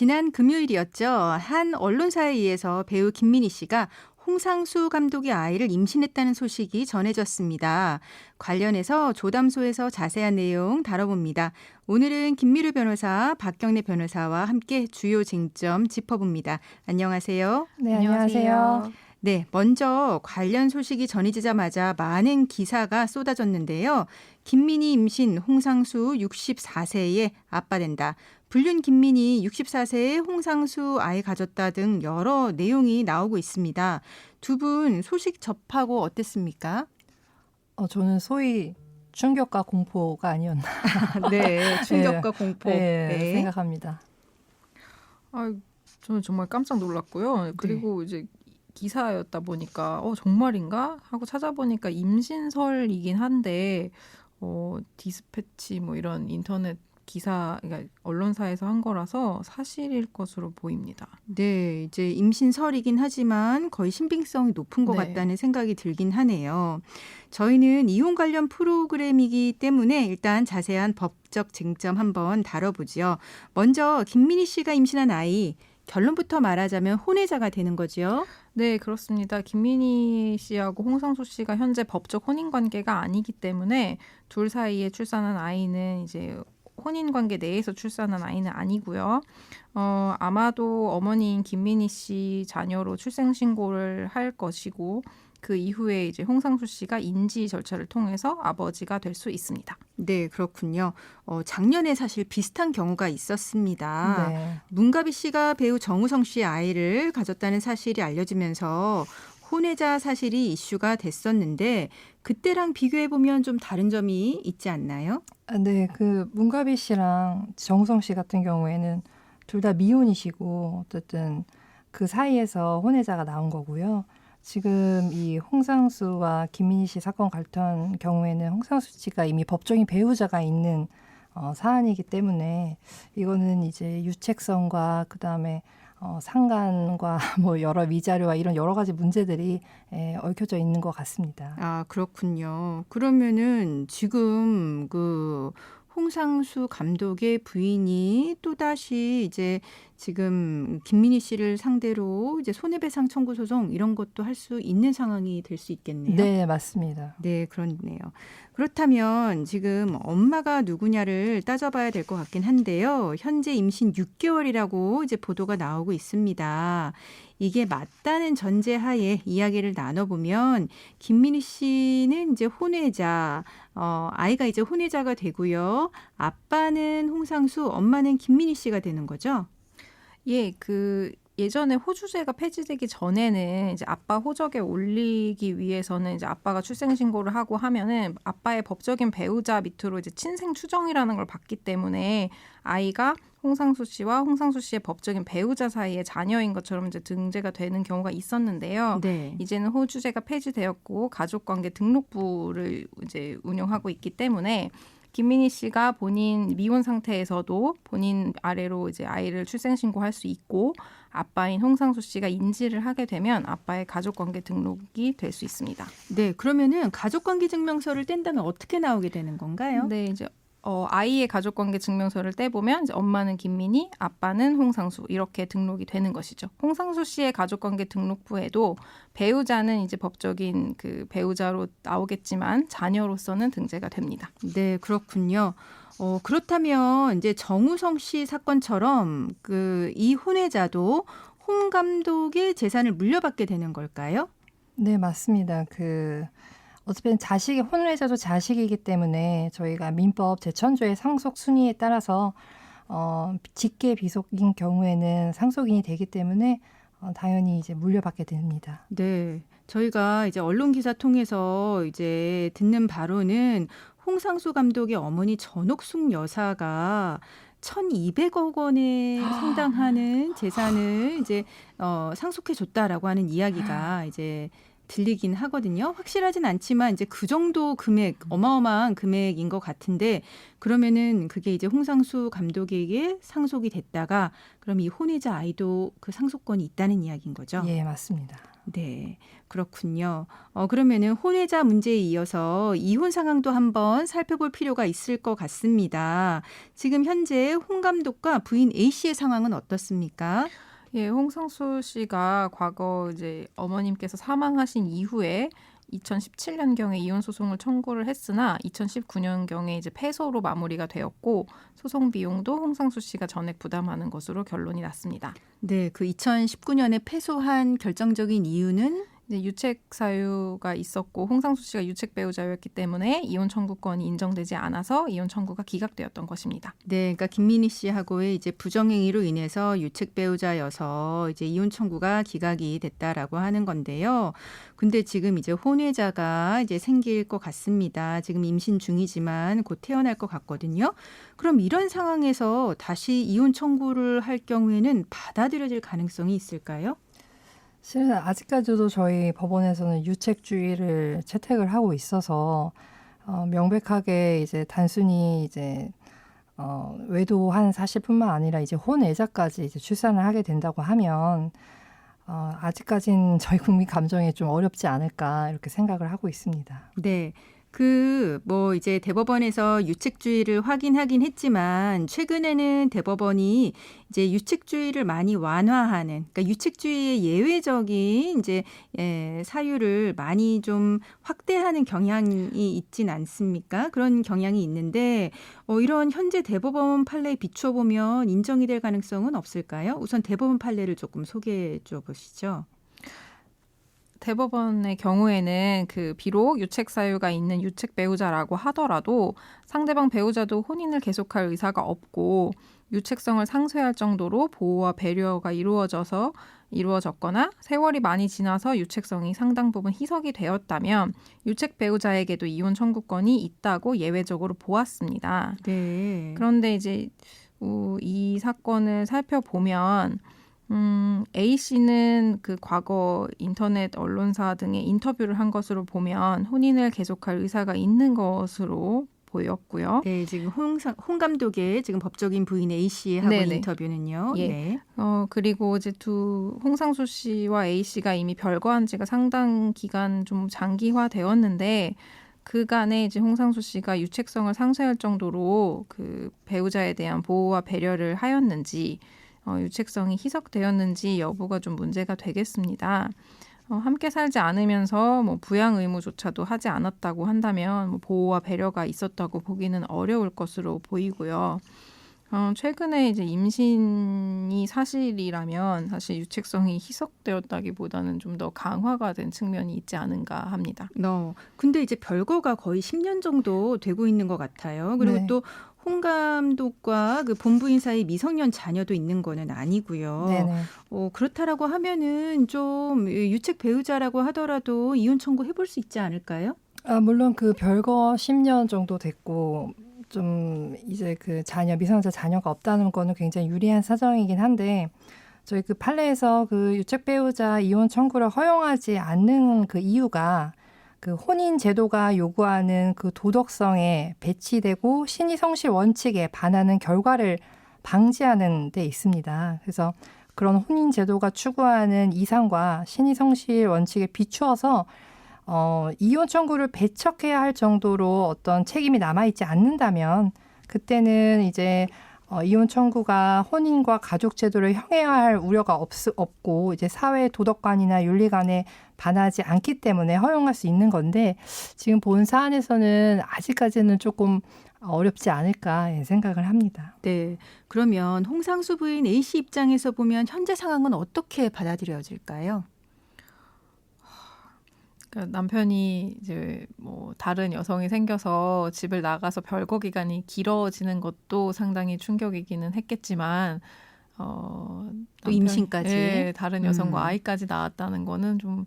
지난 금요일이었죠. 한 언론사에 의해서 배우 김민희 씨가 홍상수 감독의 아이를 임신했다는 소식이 전해졌습니다. 관련해서 조담소에서 자세한 내용 다뤄봅니다. 오늘은 김미루 변호사, 박경래 변호사와 함께 주요 쟁점 짚어봅니다. 안녕하세요. 네, 안녕하세요. 네, 먼저 관련 소식이 전해지자마자 많은 기사가 쏟아졌는데요. 김민희 임신, 홍상수 64세의 아빠 된다. 불륜 김민희 64세의 홍상수 아이 가졌다 등 여러 내용이 나오고 있습니다. 두 분 소식 접하고 어땠습니까? 저는 소위 충격과 공포가 아니었나. 네, 충격과 공포. 네, 생각합니다. 저는 정말 깜짝 놀랐고요. 그리고 이제 기사였다 보니까 정말인가 하고 찾아보니까 임신설이긴 한데 디스패치 뭐 이런 인터넷 기사, 그러니까 언론사에서 한 거라서 사실일 것으로 보입니다. 네, 이제 임신설이긴 하지만 거의 신빙성이 높은 것 같다는 생각이 들긴 하네요. 저희는 이혼 관련 프로그램이기 때문에 일단 자세한 법적 쟁점 한번 다뤄보죠. 먼저 김민희 씨가 임신한 아이, 결론부터 말하자면 혼외자가 되는 거죠. 네, 그렇습니다. 김민희 씨하고 홍상수 씨가 현재 법적 혼인 관계가 아니기 때문에 둘 사이에 출산한 아이는 이제 혼인 관계 내에서 출산한 아이는 아니고요. 아마도 어머니인 김민희 씨 자녀로 출생 신고를 할 것이고 그 이후에 이제 홍상수 씨가 인지 절차를 통해서 아버지가 될 수 있습니다. 네, 그렇군요. 작년에 사실 비슷한 경우가 있었습니다. 네. 문가비 씨가 배우 정우성 씨의 아이를 가졌다는 사실이 알려지면서 혼외자 사실이 이슈가 됐었는데 그때랑 비교해보면 좀 다른 점이 있지 않나요? 네, 그 문가비 씨랑 정우성 씨 같은 경우에는 둘 다 미혼이시고 어쨌든 그 사이에서 혼외자가 나온 거고요. 지금 이 홍상수와 김민희 씨 사건 같은 경우에는 홍상수 씨가 이미 법적인 배우자가 있는 사안이기 때문에 이거는 이제 유책성과 그다음에 상간과 뭐 여러 위자료와 이런 여러 가지 문제들이 얽혀져 있는 것 같습니다. 아, 그렇군요. 그러면은 지금 그 홍상수 감독의 부인이 또다시 이제 지금 김민희 씨를 상대로 이제 손해배상 청구 소송 이런 것도 할 수 있는 상황이 될 수 있겠네요. 네, 맞습니다. 네, 그렇네요. 그렇다면 지금 엄마가 누구냐를 따져봐야 될 것 같긴 한데요. 현재 임신 6개월이라고 이제 보도가 나오고 있습니다. 이게 맞다는 전제하에 이야기를 나눠보면 김민희 씨는 이제 혼외자, 아이가 이제 혼외자가 되고요. 아빠는 홍상수, 엄마는 김민희 씨가 되는 거죠? 예, 예전에 호주제가 폐지되기 전에는 이제 아빠 호적에 올리기 위해서는 이제 아빠가 출생 신고를 하고 하면은 아빠의 법적인 배우자 밑으로 이제 친생 추정이라는 걸 받기 때문에 아이가 홍상수 씨와 홍상수 씨의 법적인 배우자 사이의 자녀인 것처럼 이제 등재가 되는 경우가 있었는데요. 네. 이제는 호주제가 폐지되었고 가족관계 등록부를 이제 운영하고 있기 때문에 김민희 씨가 본인 미혼 상태에서도 본인 아래로 이제 아이를 출생신고할 수 있고 아빠인 홍상수 씨가 인지를 하게 되면 아빠의 가족관계 등록이 될 수 있습니다. 네, 그러면은 가족관계 증명서를 뗀다면 어떻게 나오게 되는 건가요? 네, 이제 아이의 가족관계 증명서를 떼보면 이제 엄마는 김민희, 아빠는 홍상수 이렇게 등록이 되는 것이죠. 홍상수 씨의 가족관계 등록부에도 배우자는 이제 법적인 그 배우자로 나오겠지만 자녀로서는 등재가 됩니다. 네, 그렇군요. 그렇다면 이제 정우성 씨 사건처럼 이 혼외자도 홍 감독의 재산을 물려받게 되는 걸까요? 네, 맞습니다. 어차피 혼외자도 자식이기 때문에 저희가 민법 제1000조의 상속 순위에 따라서 직계 비속인 경우에는 상속인이 되기 때문에 당연히 이제 물려받게 됩니다. 네, 저희가 이제 언론 기사 통해서 이제 듣는 바로는 홍상수 감독의 어머니 전옥숙 여사가 1,200억 원에 상당하는 재산을 이제 상속해 줬다라고 하는 이야기가 이제 들리긴 하거든요. 확실하진 않지만 이제 그 정도 금액, 어마어마한 금액인 것 같은데 그러면은 그게 이제 홍상수 감독에게 상속이 됐다가 그럼 이 혼외자 아이도 그 상속권이 있다는 이야기인 거죠? 예, 맞습니다. 네, 그렇군요. 그러면은 혼외자 문제에 이어서 이혼 상황도 한번 살펴볼 필요가 있을 것 같습니다. 지금 현재 홍 감독과 부인 A 씨의 상황은 어떻습니까? 예, 홍상수 씨가 과거 이제 어머님께서 사망하신 이후에 2017년경에 이혼 소송을 청구를 했으나 2019년경에 이제 패소로 마무리가 되었고 소송 비용도 홍상수 씨가 전액 부담하는 것으로 결론이 났습니다. 네, 그 2019년에 패소한 결정적인 이유는 이제 유책 사유가 있었고 홍상수 씨가 유책 배우자였기 때문에 이혼 청구권이 인정되지 않아서 이혼 청구가 기각되었던 것입니다. 네, 그러니까 김민희 씨하고의 이제 부정행위로 인해서 유책 배우자여서 이제 이혼 청구가 기각이 됐다라고 하는 건데요. 근데 지금 이제 혼외자가 이제 생길 것 같습니다. 지금 임신 중이지만 곧 태어날 것 같거든요. 그럼 이런 상황에서 다시 이혼 청구를 할 경우에는 받아들여질 가능성이 있을까요? 실은 아직까지도 저희 법원에서는 유책주의를 채택을 하고 있어서 명백하게 이제 단순히 이제 외도한 사실뿐만 아니라 이제 혼외자까지 이제 출산을 하게 된다고 하면 아직까진 저희 국민 감정에 좀 어렵지 않을까 이렇게 생각을 하고 있습니다. 네. 뭐 이제 대법원에서 유책주의를 확인하긴 했지만 최근에는 대법원이 이제 유책주의를 많이 완화하는 그러니까 유책주의의 예외적인 이제 사유를 많이 좀 확대하는 경향이 있진 않습니까? 그런 경향이 있는데 이런 현재 대법원 판례에 비추어 보면 인정이 될 가능성은 없을까요? 우선 대법원 판례를 조금 소개해 줘 보시죠. 대법원의 경우에는 그 비록 유책 사유가 있는 유책 배우자라고 하더라도 상대방 배우자도 혼인을 계속할 의사가 없고 유책성을 상쇄할 정도로 보호와 배려가 이루어졌거나 세월이 많이 지나서 유책성이 상당 부분 희석이 되었다면 유책 배우자에게도 이혼 청구권이 있다고 예외적으로 보았습니다. 네. 그런데 이제 이 사건을 살펴보면 A 씨는 그 과거 인터넷 언론사 등의 인터뷰를 한 것으로 보면 혼인을 계속할 의사가 있는 것으로 보였고요. 네, 지금 홍 감독의 지금 법적인 부인 A 씨하고 네네. 인터뷰는요. 예. 네. 그리고 이제 홍상수 씨와 A 씨가 이미 별거한 지가 상당 기간 좀 장기화되었는데 그간에 이제 홍상수 씨가 유책성을 상쇄할 정도로 그 배우자에 대한 보호와 배려를 하였는지 유책성이 희석되었는지 여부가 좀 문제가 되겠습니다. 함께 살지 않으면서 뭐 부양 의무조차도 하지 않았다고 한다면 뭐 보호와 배려가 있었다고 보기는 어려울 것으로 보이고요. 최근에 이제 임신이 사실이라면 사실 유책성이 희석되었다기보다는 좀 더 강화가 된 측면이 있지 않은가 합니다. 근데 이제 별거가 거의 10년 정도 되고 있는 것 같아요. 그리고 네. 또 홍 감독과 그 본부인 사이 미성년 자녀도 있는 거는 아니고요. 네네. 그렇다라고 하면은 좀 유책 배우자라고 하더라도 이혼 청구 해볼 수 있지 않을까요? 물론 그 별거 10년 정도 됐고 좀 이제 그 미성년자 자녀가 없다는 거는 굉장히 유리한 사정이긴 한데 저희 그 판례에서 그 유책 배우자 이혼 청구를 허용하지 않는 그 이유가 그 혼인 제도가 요구하는 그 도덕성에 배치되고 신의 성실 원칙에 반하는 결과를 방지하는 데 있습니다. 그래서 그런 혼인 제도가 추구하는 이상과 신의 성실 원칙에 비추어서 이혼 청구를 배척해야 할 정도로 어떤 책임이 남아있지 않는다면 그때는 이제 이혼 청구가 혼인과 가족 제도를 형해할 우려가 없고 이제 사회 도덕관이나 윤리관에 반하지 않기 때문에 허용할 수 있는 건데 지금 본 사안에서는 아직까지는 조금 어렵지 않을까 생각을 합니다. 네. 그러면 홍상수 부인 A 씨 입장에서 보면 현재 상황은 어떻게 받아들여질까요? 그러니까 남편이 이제 뭐 다른 여성이 생겨서 집을 나가서 별거 기간이 길어지는 것도 상당히 충격이기는 했겠지만 또 임신까지. 다른 여성과 아이까지 낳았다는 거는 좀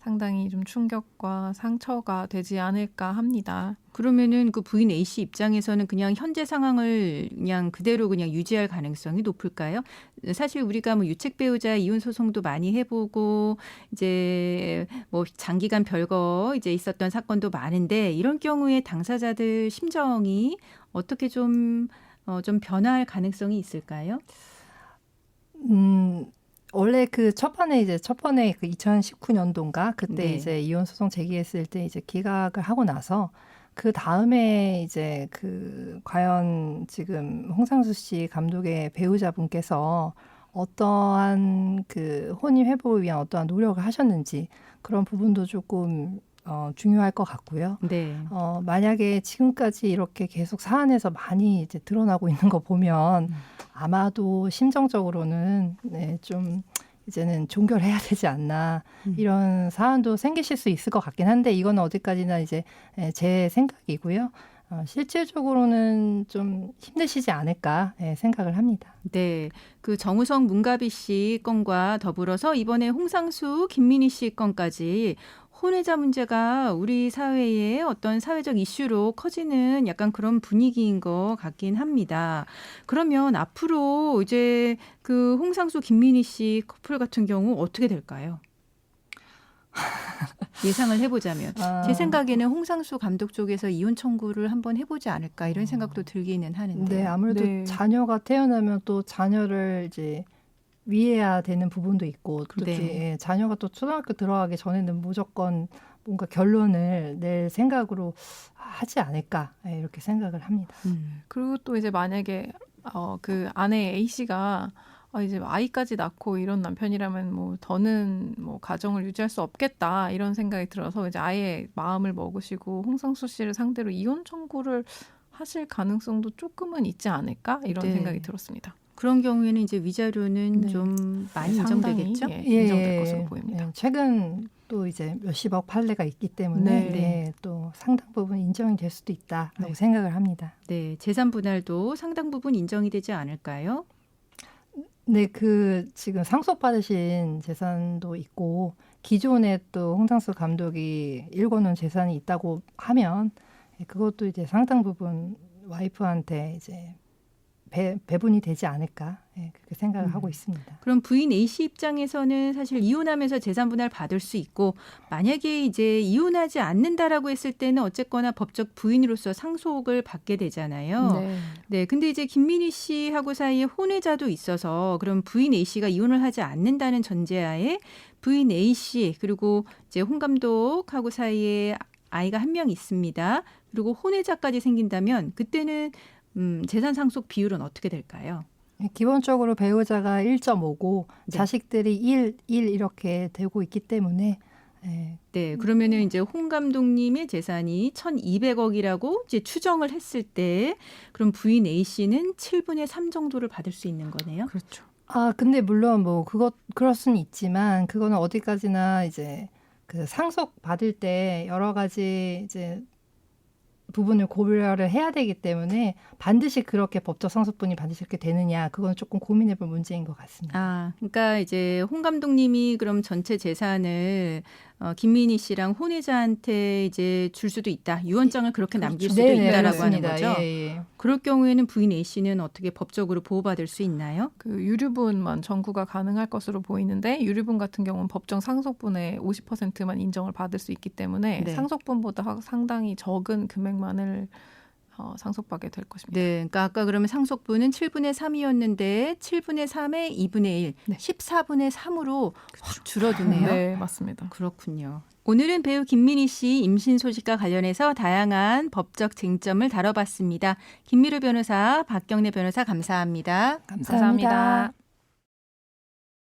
상당히 좀 충격과 상처가 되지 않을까 합니다. 그러면은 그 부인 A씨 입장에서는 그냥 현재 상황을 그냥 그대로 그냥 유지할 가능성이 높을까요? 사실 우리가 뭐 유책 배우자 이혼 소송도 많이 해보고 이제 뭐 장기간 별거 이제 있었던 사건도 많은데 이런 경우에 당사자들 심정이 어떻게 좀 변화할 가능성이 있을까요? 원래 그 첫 번에 그 2019년도인가 그때 네. 이제 이혼 소송 제기했을 때 이제 기각을 하고 나서 그 다음에 이제 그 과연 지금 홍상수 씨 감독의 배우자분께서 어떠한 그 혼인 회복을 위한 어떠한 노력을 하셨는지 그런 부분도 조금 중요할 것 같고요. 네. 만약에 지금까지 이렇게 계속 사안에서 많이 이제 드러나고 있는 거 보면 아마도 심정적으로는 네, 좀 이제는 종결해야 되지 않나 이런 사안도 생기실 수 있을 것 같긴 한데 이거는 어디까지나 이제 제 생각이고요. 실질적으로는 좀 힘드시지 않을까 생각을 합니다. 네, 그 정우성 문가비 씨 건과 더불어서 이번에 홍상수 김민희 씨 건까지 혼외자 문제가 우리 사회의 어떤 사회적 이슈로 커지는 약간 그런 분위기인 것 같긴 합니다. 그러면 앞으로 이제 그 홍상수 김민희 씨 커플 같은 경우 어떻게 될까요? 예상을 해보자면 제 생각에는 홍상수 감독 쪽에서 이혼 청구를 한번 해보지 않을까 이런 생각도 들기는 하는데. 네, 아무래도 네. 자녀가 태어나면 또 자녀를 이제 위해야 되는 부분도 있고 특히 네. 자녀가 또 초등학교 들어가기 전에는 무조건 뭔가 결론을 낼 생각으로 하지 않을까 이렇게 생각을 합니다. 그리고 또 이제 만약에 그 아내 A 씨가 이제 아이까지 낳고 이런 남편이라면 뭐 더는 뭐 가정을 유지할 수 없겠다 이런 생각이 들어서 이제 아예 마음을 먹으시고 홍상수 씨를 상대로 이혼 청구를 하실 가능성도 조금은 있지 않을까 이런 네. 생각이 들었습니다. 그런 경우에는 이제 위자료는 네. 좀 많이 상당히, 인정되겠죠? 인정될 것으로 보입니다. 최근 또 이제 몇십억 판례가 있기 때문에 네. 네, 또 상당 부분 인정이 될 수도 있다라고 네. 생각을 합니다. 네, 재산 분할도 상당 부분 인정이 되지 않을까요? 네, 그 지금 상속받으신 재산도 있고 기존에 또 홍상수 감독이 일궈놓은 재산이 있다고 하면 그것도 이제 상당 부분 와이프한테 이제 배분이 되지 않을까 그렇게 생각을 하고 있습니다. 그럼 부인 A씨 입장에서는 사실 이혼하면서 재산 분할 받을 수 있고 만약에 이제 이혼하지 않는다라고 했을 때는 어쨌거나 법적 부인으로서 상속을 받게 되잖아요. 네. 네, 근데 이제 김민희 씨하고 사이에 혼외자도 있어서 그럼 부인 A씨가 이혼을 하지 않는다는 전제하에 부인 A씨 그리고 이제 홍 감독하고 사이에 아이가 한 명 있습니다. 그리고 혼외자까지 생긴다면 그때는 재산 상속 비율은 어떻게 될까요? 기본적으로 배우자가 1.5고 네. 자식들이 1 이렇게 되고 있기 때문에 네, 그러면은 이제 홍 감독님의 재산이 1,200억이라고 이제 추정을 했을 때 그럼 부인 A 씨는 7분의 3 정도를 받을 수 있는 거네요. 그렇죠. 근데 물론 뭐 그럴 수는 있지만 그거는 어디까지나 이제 그 상속 받을 때 여러 가지 이제 부분을 고려를 해야 되기 때문에 반드시 그렇게 법적 상속분이 반드시 그렇게 되느냐 그건 조금 고민해볼 문제인 것 같습니다. 그러니까 이제 홍 감독님이 그럼 전체 재산을 김민희 씨랑 혼외자한테 이제 줄 수도 있다. 유언장을 그렇게 남길 수도 네네, 있다라고 하는 그렇습니다. 거죠. 예. 그럴 경우에는 부인 A 씨는 어떻게 법적으로 보호받을 수 있나요? 그 유류분만 청구가 가능할 것으로 보이는데 유류분 같은 경우는 법정 상속분의 50%만 인정을 받을 수 있기 때문에 네. 상속분보다 상당히 적은 금액만을 상속받게 될 것입니다. 네, 그러니까 아까 그러면 상속분은 7분의 3이었는데 7분의 3에 2분의 1, 네. 14분의 3으로 확 줄어드네요. 네, 맞습니다. 그렇군요. 오늘은 배우 김민희 씨 임신 소식과 관련해서 다양한 법적 쟁점을 다뤄봤습니다. 김미루 변호사, 박경래 변호사 감사합니다. 감사합니다.